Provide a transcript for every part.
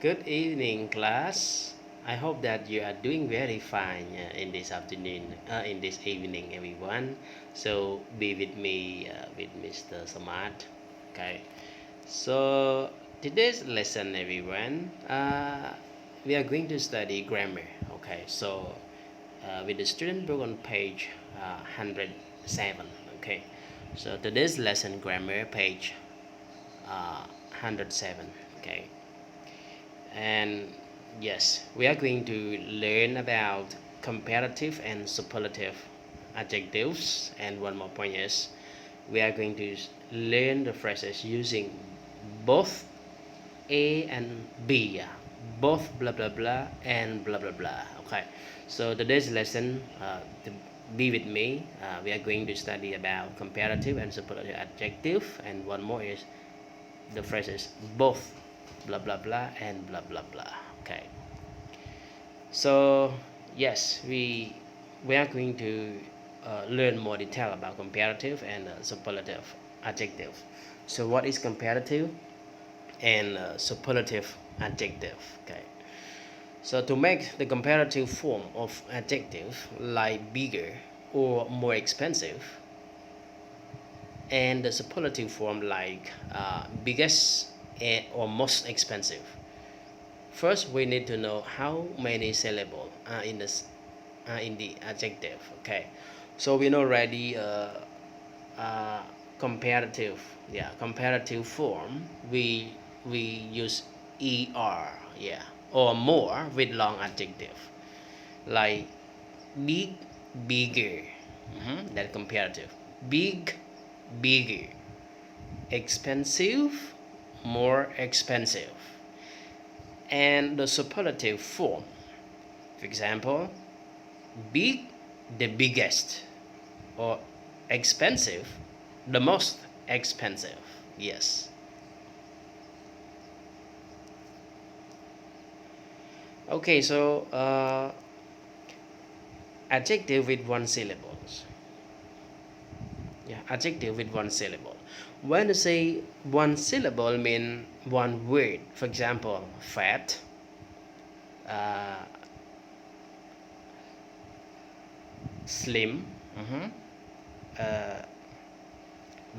Good evening, class. I hope that you are doing very fine in this afternoon, in this evening, everyone. So be with me, with Mr. Samath. Okay. So today's lesson, everyone, we are going to study grammar. Okay. So with the student book on page 107. Okay. So today's lesson, grammar, page 107. Okay. And yes, we are going to learn about comparative and superlative adjectives. And one more point is we are going to learn the phrases using both A and B, both blah blah blah and blah blah blah. Okay, so today's lesson, be with me. We are going to study about comparative and superlative adjective, and one more is the phrases both blah blah blah and blah blah blah. Okay, so yes, we are going to learn more detail about comparative and superlative adjective. So what is comparative and superlative adjective? Okay, so to make the comparative form of adjective like bigger or more expensive, and the superlative form like biggest or most expensive. First, we need to know how many syllables are in the adjective. Okay, so we know already uh, comparative, comparative form. We use er, or more with long adjective like big, bigger. That comparative. Big, bigger. Expensive, more expensive. And the superlative form, for example, big, the biggest, or expensive, the most expensive. Yes. Okay, so adjective with one syllable. Adjective with one syllable. When you say one syllable, mean one word. For example, fat, uh, slim, uh,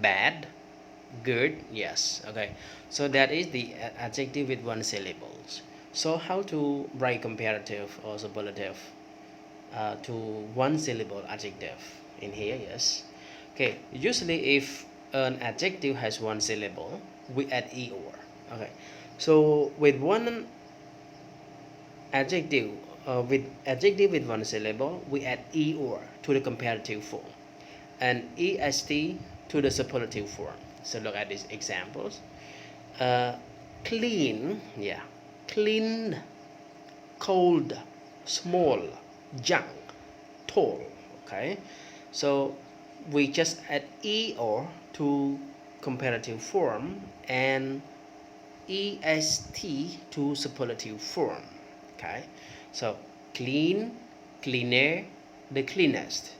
bad, good. Yes. Okay. So that is the adjective with one syllables. So how to write comparative or superlative to one syllable adjective in here? Yes. Okay. Usually, if an adjective has one syllable, we add er. Okay. So with one adjective with one syllable, we add er to the comparative form and est to the superlative form. So look at these examples. Clean, clean, cold, small, young, tall. Okay, so we just add er to comparative form and est to superlative form. Okay, so clean, cleaner, the cleanest.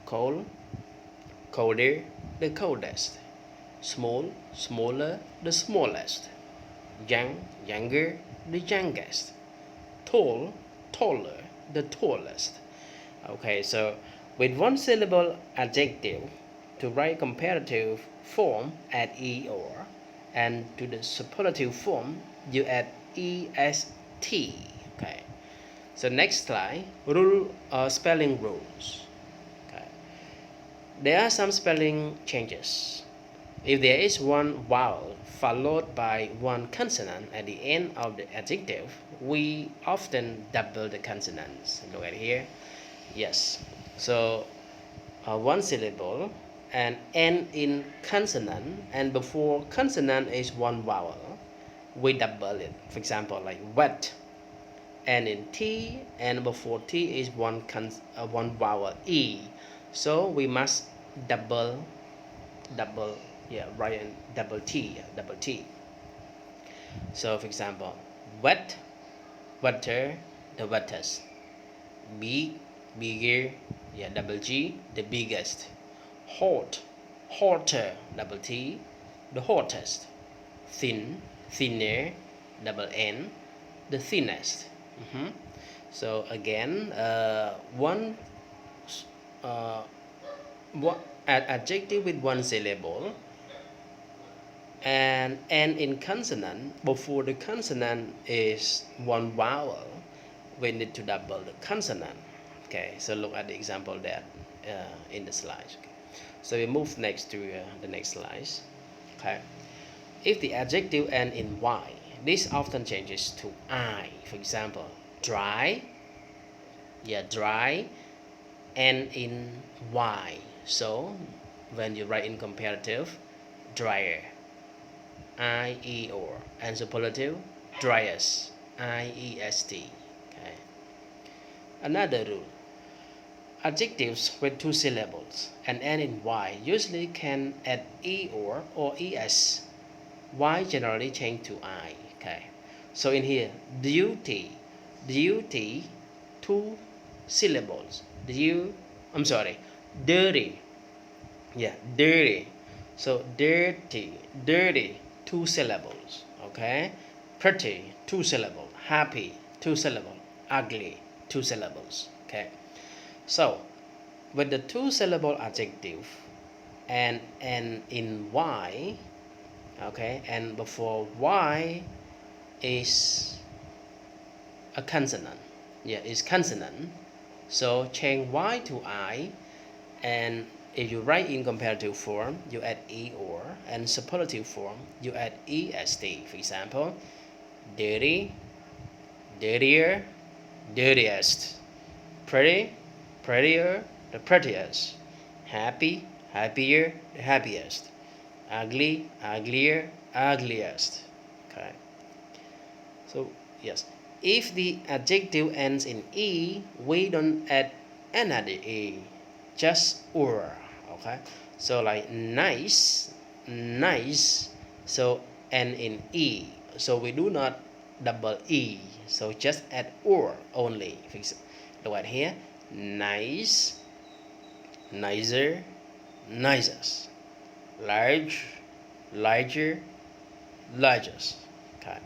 Cold, colder, the coldest. Small, smaller, the smallest. Young, younger, the youngest. Tall, taller, the tallest. Okay, so with one syllable adjective, to write comparative form, add er, and to the superlative form, you add est. Okay, so next slide, spelling rules. Okay, there are some spelling changes. If there is one vowel followed by one consonant at the end of the adjective, we often double the consonants. Look at here. Yes. So one syllable and end in consonant, and before consonant is one vowel, we double it. For example, like wet, and in T, and before T is one vowel E. So we must double, write in double T. So for example, wet, wetter, the wettest. Big, bigger, double G, the biggest. Hot, hotter, double T, the hottest. Thin, thinner, double N, the thinnest. So again, uh, one adjective with one syllable and N in consonant. Before the consonant is one vowel, we need to double the consonant. Okay, so look at the example that in the slides. Okay. So we move next to the next slides. Okay, if the adjective end in Y, this often changes to I. For example, dry, dry, end in Y. So when you write in comparative, drier, IER, and superlative, driest, IEST. Okay. Another rule: adjectives with two syllables and end in Y usually can add ER or ES. Y generally change to I. Okay. So in here, duty, duty, two syllables. I'm sorry, dirty. Yeah, dirty. So dirty, dirty, two syllables. Okay. Pretty, two syllables. Happy, two syllables. Ugly, two syllables. Okay. So with the two syllable adjective and in Y, okay, and before Y is a consonant. Yeah, it's consonant. So change Y to I, and if you write in comparative form, you add ER, and superlative form, you add EST. For example, dirty, dirtier, dirtiest, pretty, prettier, the prettiest, happy, happier, the happiest, ugly, uglier, ugliest. Okay. So yes, if the adjective ends in E, we don't add another E, just or. Okay. So like nice, nice. So end in E. So we do not double E. So just add or only. Look at here, nice, nicer, nicest, large, larger, largest. Okay.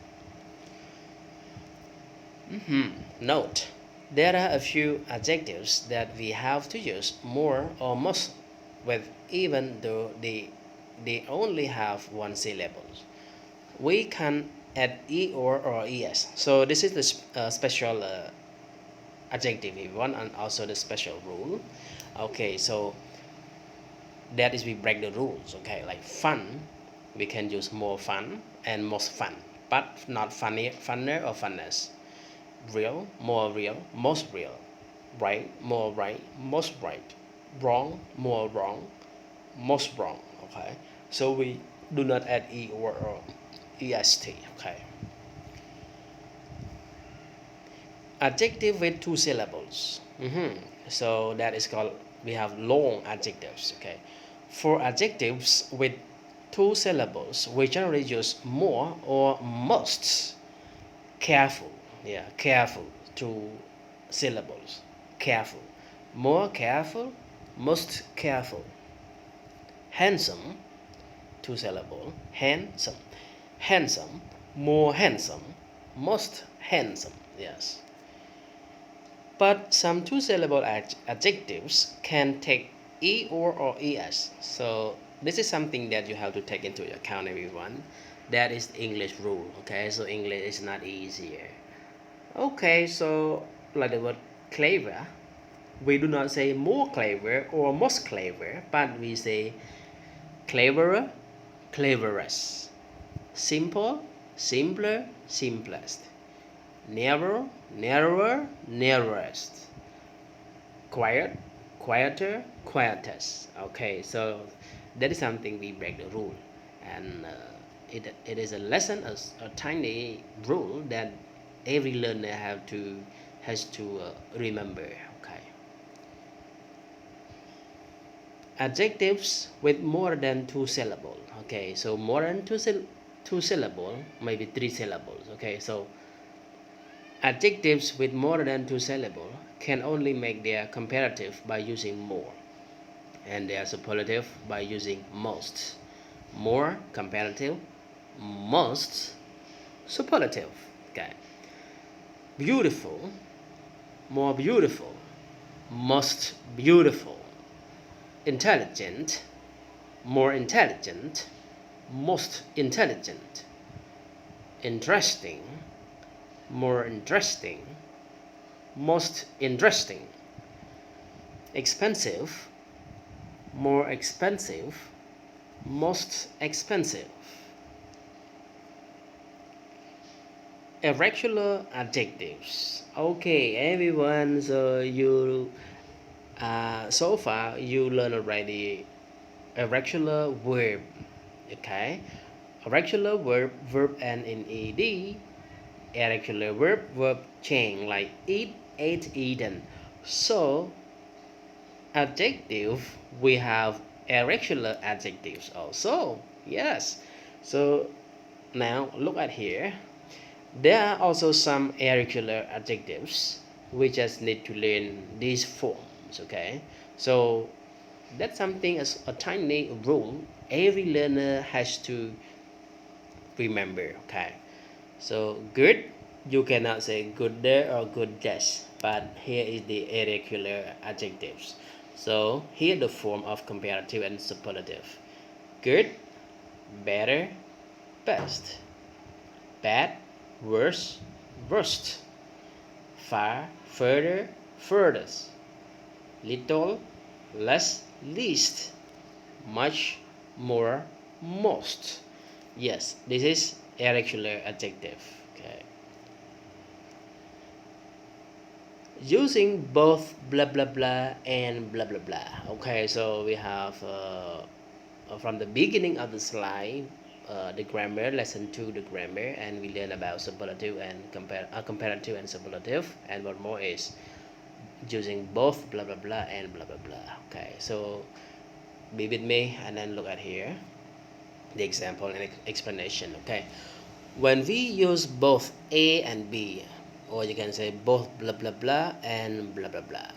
Note, there are a few adjectives that we have to use more or most with, even though they only have one syllable. We can add ER or ES. So this is the special adjective if you want, and also the special rule. Okay, so that is we break the rules. Okay, like fun, we can use more fun and most fun, but not funny, funner or funnest. Real, more real, most real. Right, more right, most right. Wrong, more wrong, most wrong. Okay, so we do not add or est. Okay. Adjective with two syllables. So that is called, we have long adjectives. Okay, for adjectives with two syllables, we generally use more or most. Careful, careful, two syllables. Careful, more careful, most careful. Handsome, two syllable. Handsome, handsome, more handsome, most handsome. Yes. But some two syllable adjectives can take or es. So this is something that you have to take into account, everyone. That is the English rule. Okay, so English is not easier. Okay, so like the word clever, we do not say more clever or most clever, but we say cleverer, cleverest, simple, simpler, simplest, narrow, narrower, narrowest, quiet, quieter, quietest. Okay, so that is something we break the rule, and it is a lesson, a tiny rule that every learner has to remember. Okay. Adjectives with more than two syllables. Okay, so more than two syllable, maybe three syllables. Okay, so adjectives with more than two syllables can only make their comparative by using more, and their superlative by using most. More comparative, most superlative. Okay. Beautiful, more beautiful, most beautiful. Intelligent, more intelligent, most intelligent. Interesting, more interesting, most interesting. Expensive, more expensive, most expensive. Irregular adjectives. Okay, everyone, so far you learn already irregular verb. Okay, irregular verb end in ed. Irregular verb change like eat, ate, eaten. So adjective, we have irregular adjectives also. Yes. So now look at here. There are also some irregular adjectives. We just need to learn these forms. Okay. So that's something as a tiny rule every learner has to remember. Okay. So good, you cannot say good there or good yes, but here is the irregular adjectives. So here the form of comparative and superlative. Good, better, best. Bad, worse, worst. Far, further, furthest. Little, less, least. Much, more, most. Yes, this is irregular adjective. Okay. Using both blah blah blah and blah blah blah. Okay, so we have from the beginning of the slide the grammar, lesson 2, the grammar, and we learn about superlative and comparative and superlative, and one more is using both blah blah blah and blah blah blah. Okay, so be with me and then look at here the example and explanation. Okay, when we use both a and b, or you can say both blah blah blah and blah blah blah,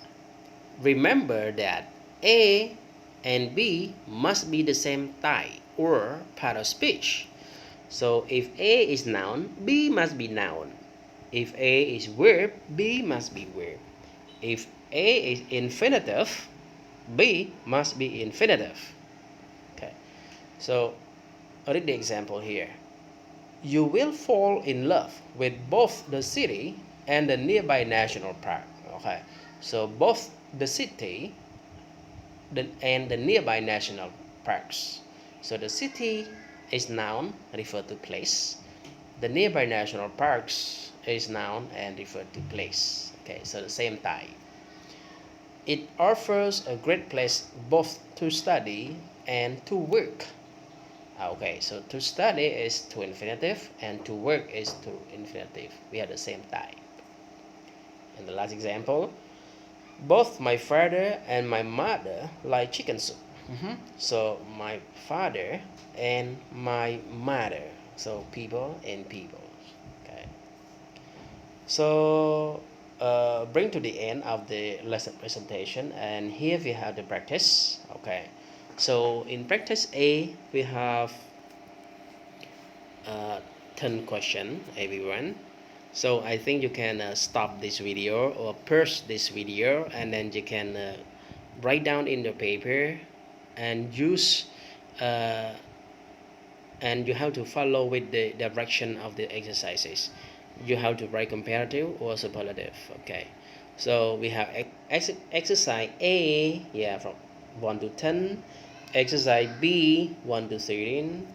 remember that a and b must be the same type or part of speech. So if a is noun, b must be noun. If a is verb, b must be verb. If a is infinitive, b must be infinitive. Okay, so I'll read the example here. You will fall in love with both the city and the nearby national park. Okay, so both the city and the nearby national parks. So the city is noun, refer to place. The nearby national parks is noun and refer to place. Okay, so the same type. It offers a great place both to study and to work. Okay, so to study is to infinitive and to work is to infinitive. We have the same type. And the last example, both my father and my mother like chicken soup. So my father and my mother. So people and people. Okay. So bring to the end of the lesson presentation, and here we have the practice. Okay. So in practice A, we have 10 questions, everyone. So I think you can stop this video or pause this video, and then you can write down in the paper and use and you have to follow with the direction of the exercises. You have to write comparative or superlative. Okay, so we have exercise A, yeah, from 1 to 10. Exercise B, 1 to 13.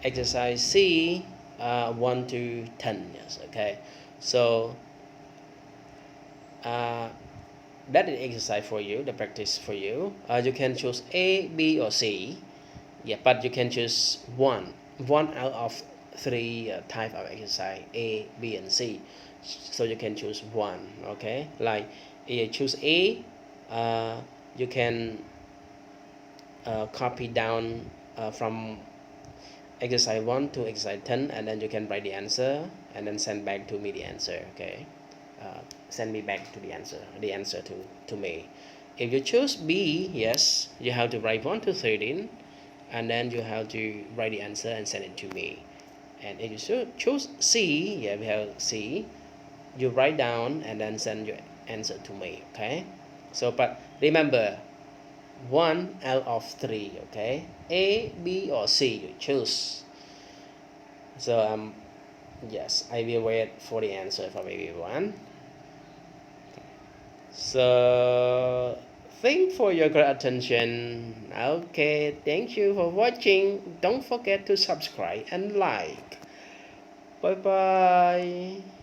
Exercise C, 1 to 10. Yes, okay. So that is exercise for you, the practice for you. You can choose A, B, or C. Yeah, but you can choose one out of 3 type of exercise, A, B, and C. So you can choose one. Okay, like you choose A, you can copy down from exercise 1 to exercise 10, and then you can write the answer and then send back to me the answer. Okay, send me back to the answer to me. If you choose B, yes, you have to write 1 to 13, and then you have to write the answer and send it to me. And if you choose C, yeah, we have C, you write down and then send your answer to me, okay? So, but remember, one out of three, okay? A, B, or C, you choose. So, yes, I will wait for the answer from everyone. So, thank for your great attention. Okay, thank you for watching. Don't forget to subscribe and like. Bye bye.